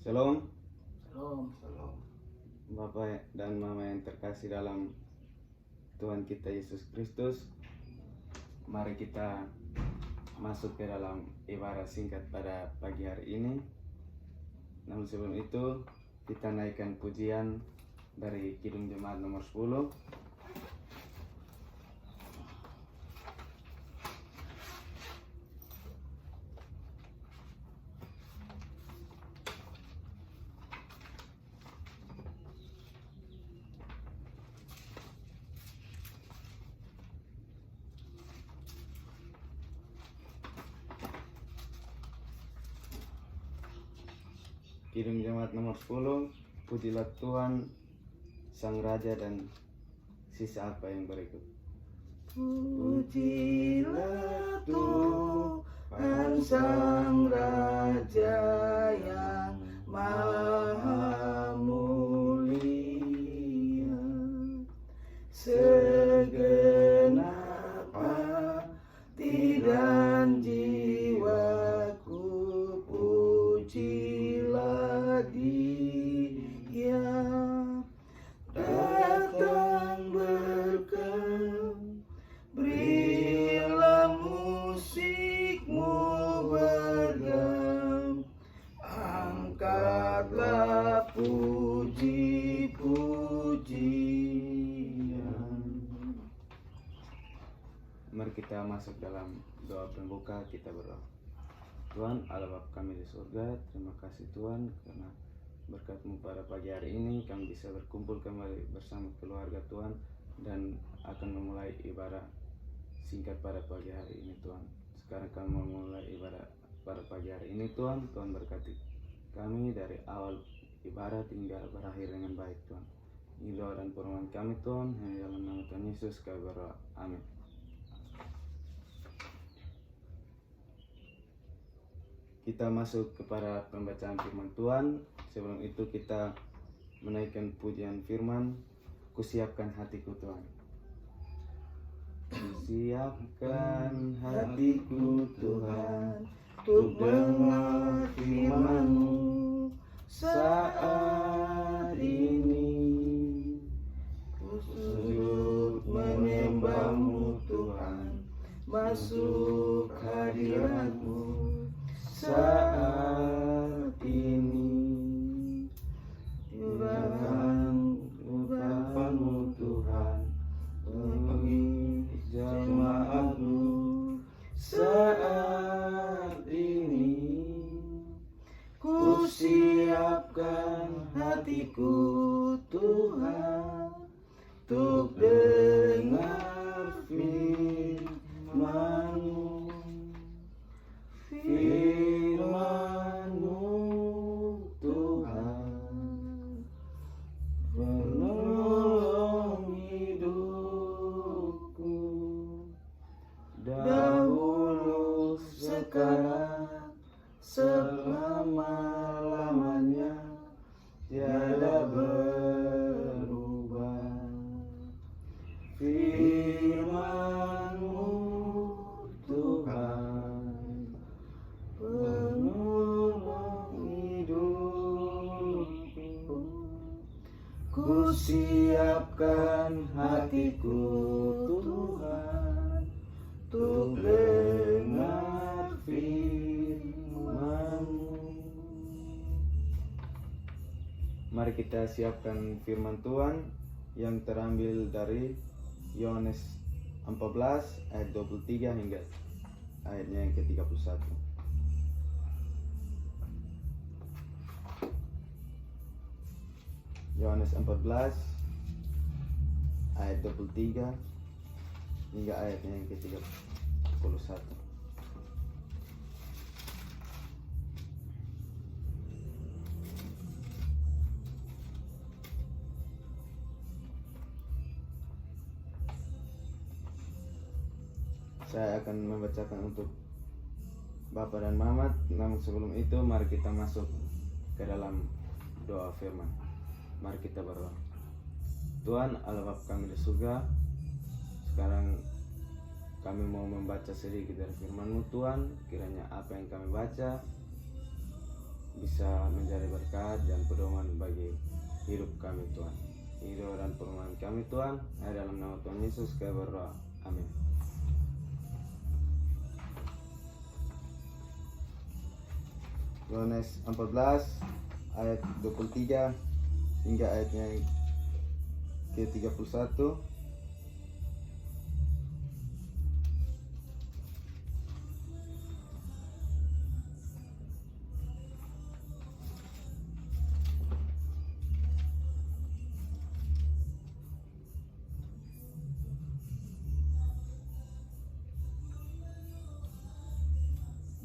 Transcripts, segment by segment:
Shalom, Shalom. Bapak dan Mama yang terkasih dalam Tuhan kita Yesus Kristus. Mari kita masuk ke dalam ibadah singkat pada pagi hari ini. Namun sebelum itu, kita naikkan pujian dari Kidung Jemaat nomor 10. Kidung Jemaat nomor 10, pujilah Tuhan Sang Raja dan sisa apa yang berikut. Pujilah Tuhan Sang Raja yang maha mulia, segenap hati dan jiwaku pujilah Dia. Datang berkenan, berilah musikmu bergam, angkatlah puji-pujian. Mari kita masuk dalam doa pembuka. Kita berdoa. Tuhan Allah Bapa kami di surga, terima kasih Tuhan karena berkat-Mu pada pagi hari ini kami bisa berkumpul kembali bersama keluarga Tuhan dan akan memulai ibadah singkat pada pagi hari ini Tuhan. Sekarang kami memulai ibadah pada pagi hari ini Tuhan. Tuhan berkati kami dari awal ibadah hingga berakhir dengan baik Tuhan. Ini doa dan permohonan kami Tuhan, hanya dalam nama Tuhan Yesus kami berdoa. Amin. Kita masuk kepada pembacaan firman Tuhan. Sebelum itu kita menaikkan pujian firman, Kusiapkan hatiku Tuhan. Kusiapkan hatiku Tuhan Untuk mendengar firman-Mu saat ini. Ku sujud menyembah-Mu Tuhan, masuk hadirat-Mu saat ini. Urapan-Mu Tuhan bagi jemaat-Mu saat ini. Ku siapkan hatiku Tuhan untuk dengar firman-Mu. Firman-Mu Tuhan penolong hidupku, dahulu sekarang selama-lamanya tiada berubah. Firman-Mu Tuhan penolong hidupku. Ku siapkan hatiku Tuhan untuk dengar firman-Mu. Mari kita siapkan firman Tuhan yang terambil dari Yohanes 14 ayat 23 hingga ayatnya yang ke-31. Yohanes 14 ayat 23 hingga ayatnya yang ke-31. Saya akan membacakan untuk Bapak dan Mama. Namun sebelum itu mari kita masuk ke dalam doa firman. Mari kita berdoa. Tuhan Allah Bapa kami di surga, sekarang kami mau membaca sedikit dari firman-Mu Tuhan. Kiranya apa yang kami baca bisa menjadi berkat dan pedoman bagi hidup kami Tuhan. Hidup dan permohonan kami Tuhan, dalam nama Tuhan Yesus kami berdoa. Amin. Yohanes 14 ayat 23 hingga ayatnya ke-31.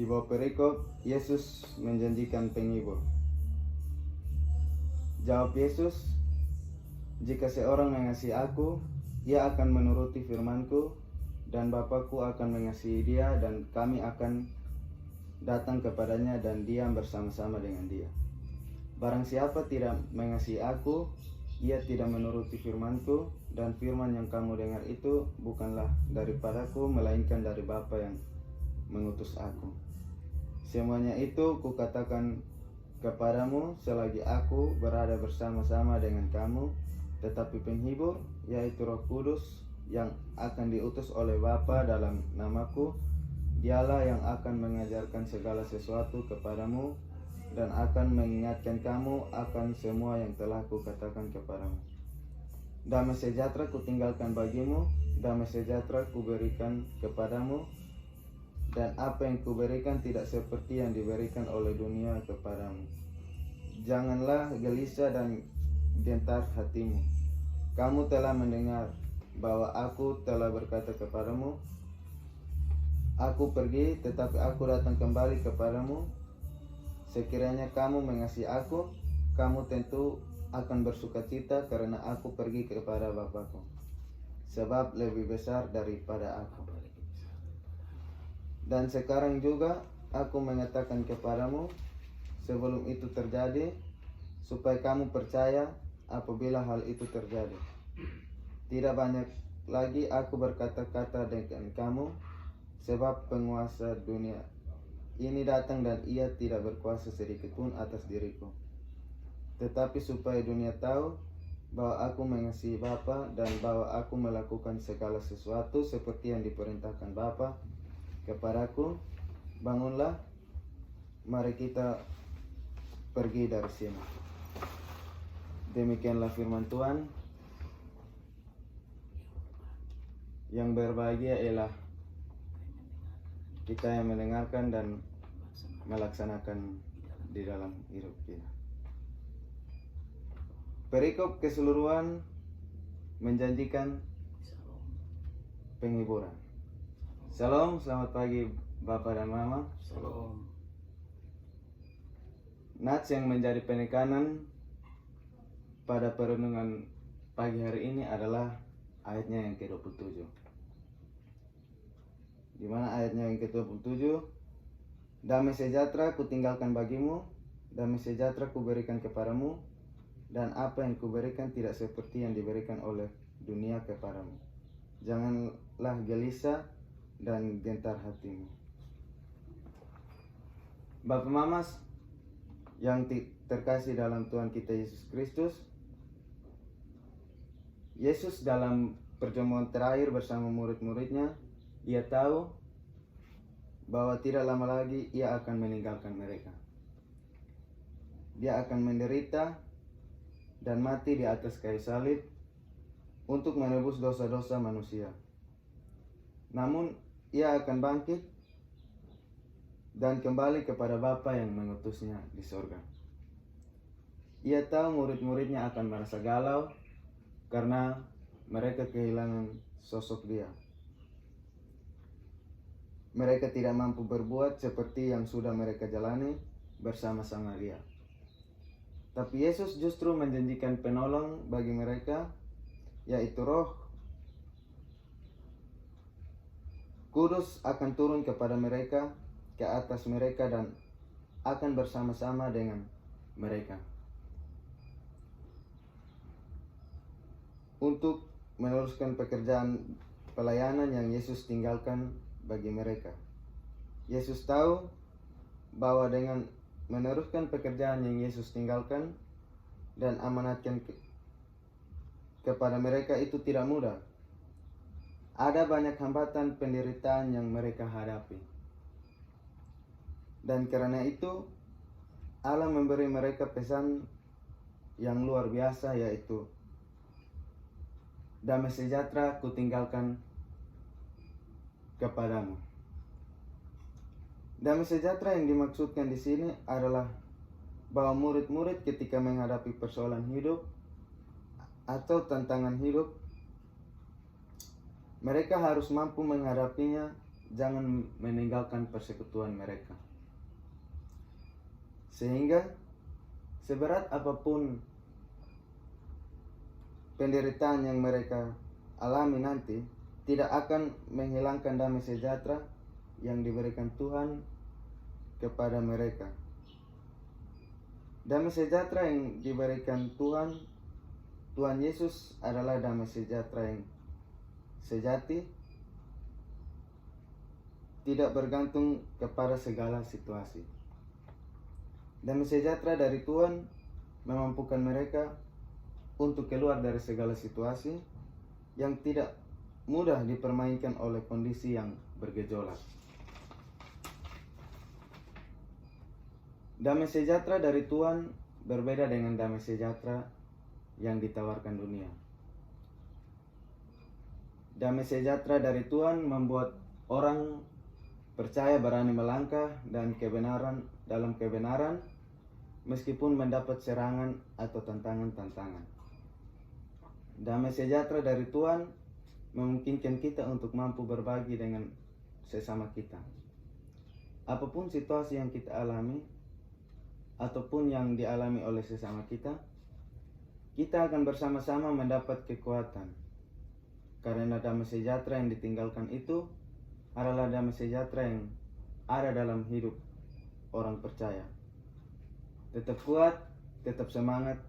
Di bawah perikop, Yesus menjanjikan penghibur. Jawab Yesus, "Jika seorang mengasihi aku, ia akan menuruti firman-Ku, dan Bapa-Ku akan mengasihi dia, dan kami akan datang kepadanya dan diam bersama-sama dengan dia. Barang siapa tidak mengasihi aku, ia tidak menuruti firman-Ku, dan firman yang kamu dengar itu bukanlah daripadaku, melainkan dari Bapa yang mengutus aku. Semuanya itu kukatakan kepadamu selagi aku berada bersama-sama dengan kamu, tetapi penghibur, yaitu Roh Kudus yang akan diutus oleh Bapa dalam namaku, dialah yang akan mengajarkan segala sesuatu kepadamu dan akan mengingatkan kamu akan semua yang telah kukatakan kepadamu. Damai sejahtera kutinggalkan bagimu, damai sejahtera kuberikan kepadamu, dan apa yang kuberikan tidak seperti yang diberikan oleh dunia kepadamu. Janganlah gelisah dan gentar hatimu. Kamu telah mendengar bahwa aku telah berkata kepadamu, aku pergi, tetapi aku datang kembali kepadamu. Sekiranya kamu mengasihi aku, kamu tentu akan bersukacita karena aku pergi kepada Bapa-Ku, sebab lebih besar daripada aku. Dan sekarang juga aku mengatakan kepadamu sebelum itu terjadi, supaya kamu percaya apabila hal itu terjadi. Tidak banyak lagi aku berkata-kata dengan kamu, sebab penguasa dunia ini datang dan ia tidak berkuasa sedikit pun atas diriku. Tetapi supaya dunia tahu bahwa aku mengasihi Bapa dan bahwa aku melakukan segala sesuatu seperti yang diperintahkan Bapa kepadaku, bangunlah, mari kita pergi dari sini. Demikianlah firman Tuhan. Yang berbahagia ialah kita yang mendengarkan dan melaksanakan di dalam hidup kita. Perikop keseluruhan menjanjikan penghiburan. Shalom, selamat pagi Bapak dan Mama. Shalom. Nats yang menjadi penekanan pada perenungan pagi hari ini adalah ayatnya yang ke-27. Di mana ayatnya yang ke-27, damai sejahtera kutinggalkan bagimu, damai sejahtera kuberikan kepadamu, dan apa yang kuberikan tidak seperti yang diberikan oleh dunia kepadamu. Janganlah gelisah dan gentar hatimu. Bapak Mamas yang terkasih dalam Tuhan kita Yesus Kristus, Yesus dalam perjamuan terakhir bersama murid-muridnya, ia tahu bahwa tidak lama lagi ia akan meninggalkan mereka. Dia akan menderita dan mati di atas kayu salib untuk menebus dosa-dosa manusia. Namun ia akan bangkit dan kembali kepada Bapa yang mengutusnya di sorga. Ia tahu murid-muridnya akan merasa galau karena mereka kehilangan sosok dia. Mereka tidak mampu berbuat seperti yang sudah mereka jalani bersama-sama dia. Tapi Yesus justru menjanjikan penolong bagi mereka, yaitu Roh Kudus akan turun kepada mereka, ke atas mereka, dan akan bersama-sama dengan mereka untuk meneruskan pekerjaan pelayanan yang Yesus tinggalkan bagi mereka. Yesus tahu bahwa dengan meneruskan pekerjaan yang Yesus tinggalkan dan amanatkan kepada mereka itu tidak mudah. Ada banyak hambatan penderitaan yang mereka hadapi. Dan karena itu, Allah memberi mereka pesan yang luar biasa, yaitu damai sejahtera kutinggalkan kepadamu. Damai sejahtera yang dimaksudkan di sini adalah bahwa murid-murid ketika menghadapi persoalan hidup atau tantangan hidup, mereka harus mampu menghadapinya, jangan meninggalkan persekutuan mereka. Sehingga seberat apapun penderitaan yang mereka alami nanti, tidak akan menghilangkan damai sejahtera yang diberikan Tuhan kepada mereka. Damai sejahtera yang diberikan Tuhan Yesus adalah damai sejahtera yang sejati, tidak bergantung kepada segala situasi. Damai sejahtera dari Tuhan memampukan mereka untuk keluar dari segala situasi yang tidak mudah dipermainkan oleh kondisi yang bergejolak. Damai sejahtera dari Tuhan berbeda dengan damai sejahtera yang ditawarkan dunia. Damai sejahtera dari Tuhan membuat orang percaya berani melangkah dan dalam kebenaran meskipun mendapat serangan atau tantangan-tantangan. Damai sejahtera dari Tuhan memungkinkan kita untuk mampu berbagi dengan sesama kita. Apapun situasi yang kita alami ataupun yang dialami oleh sesama kita akan bersama-sama mendapat kekuatan. Karena damai sejahtera yang ditinggalkan itu adalah damai sejahtera yang ada dalam hidup orang percaya. Tetap kuat, tetap semangat.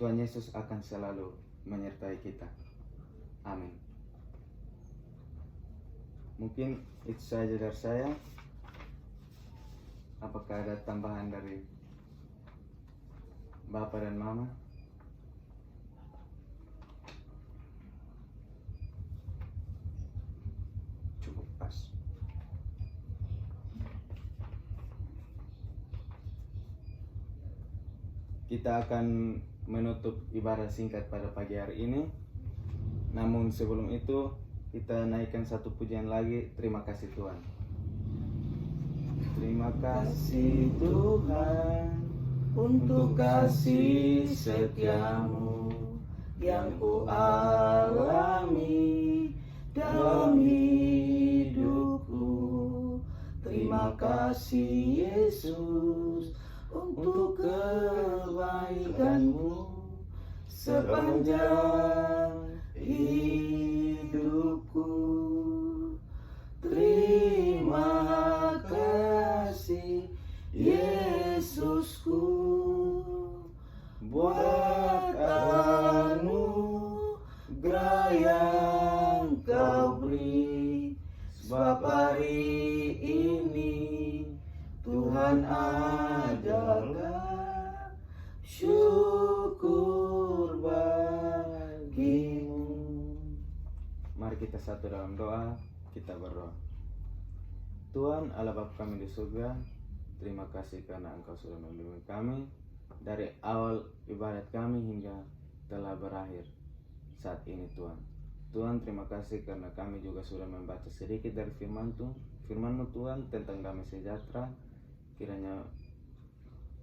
Tuhan Yesus akan selalu menyertai kita. Amin. Mungkin itu saja dari saya. Apakah ada tambahan dari Bapak dan Mama? Cukup pas. Kita akan menutup ibadah singkat pada pagi hari ini. Namun sebelum itu, kita naikkan satu pujian lagi. Terima kasih Tuhan. Terima kasih Tuhan Untuk kasih setiamu yang ku alami dalam hidupku. Terima kasih Yesus untuk kebaikanmu sepanjang hidupku. Terima kasih Yesusku buat anugerah yang kau beri, sebab hari ini Tuhan adalah syukur bagimu. Mari kita satu dalam doa, kita berdoa. Tuhan Allah Bapa kami di surga, terima kasih karena Engkau sudah melindungi kami dari awal ibadat kami hingga telah berakhir saat ini Tuhan. Tuhan terima kasih karena kami juga sudah membaca sedikit dari firman-Mu Tuhan tentang damai sejahtera. Kiranya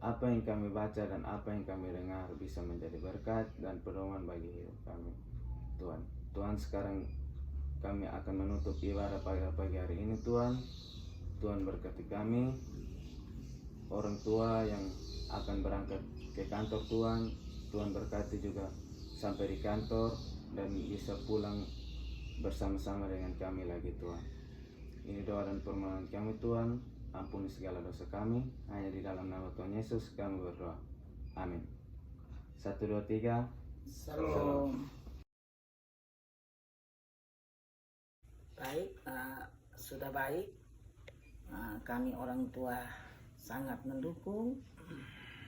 apa yang kami baca dan apa yang kami dengar bisa menjadi berkat dan pedoman bagi hidup kami Tuhan. Tuhan sekarang kami akan menutup ibadah pada pagi hari ini Tuhan. Tuhan berkati kami, orang tua yang akan berangkat ke kantor Tuhan. Tuhan berkati juga sampai di kantor dan bisa pulang bersama-sama dengan kami lagi Tuhan. Ini doa dan permohonan kami Tuhan, ampuni segala dosa kami, hanya di dalam nama Tuhan Yesus kami berdoa. Amin. 1, 2, 3. Salam. Baik, sudah baik. Kami orang tua sangat mendukung.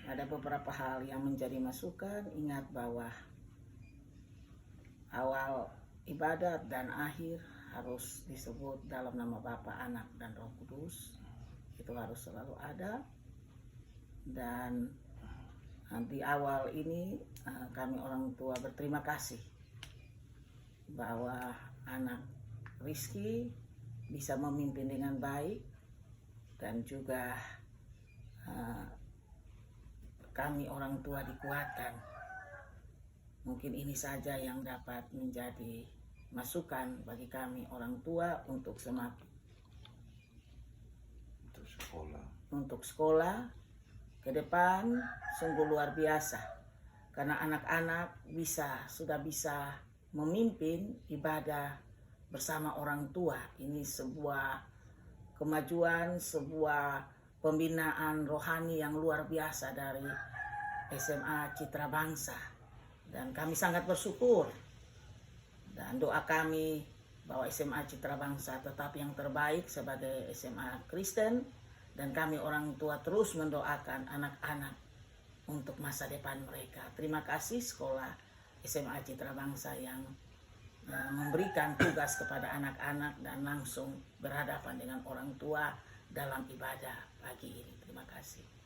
Ada beberapa hal yang menjadi masukan. Ingat bahwa awal ibadat dan akhir harus disebut dalam nama Bapa, Anak, dan Roh Kudus. Itu harus selalu ada. Dan di awal ini kami orang tua berterima kasih bahwa anak Rizky bisa memimpin dengan baik, dan juga kami orang tua dikuatkan. Mungkin ini saja yang dapat menjadi masukan bagi kami orang tua untuk semakin untuk sekolah ke depan. Sungguh luar biasa karena anak-anak sudah bisa memimpin ibadah bersama orang tua. Ini sebuah kemajuan, sebuah pembinaan rohani yang luar biasa dari SMA Citra Bangsa, dan kami sangat bersyukur. Dan doa kami bahwa SMA Citra Bangsa tetap yang terbaik sebagai SMA Kristen, dan kami orang tua terus mendoakan anak-anak untuk masa depan mereka. Terima kasih sekolah SMA Citra Bangsa yang memberikan tugas kepada anak-anak dan langsung berhadapan dengan orang tua dalam ibadah pagi ini. Terima kasih.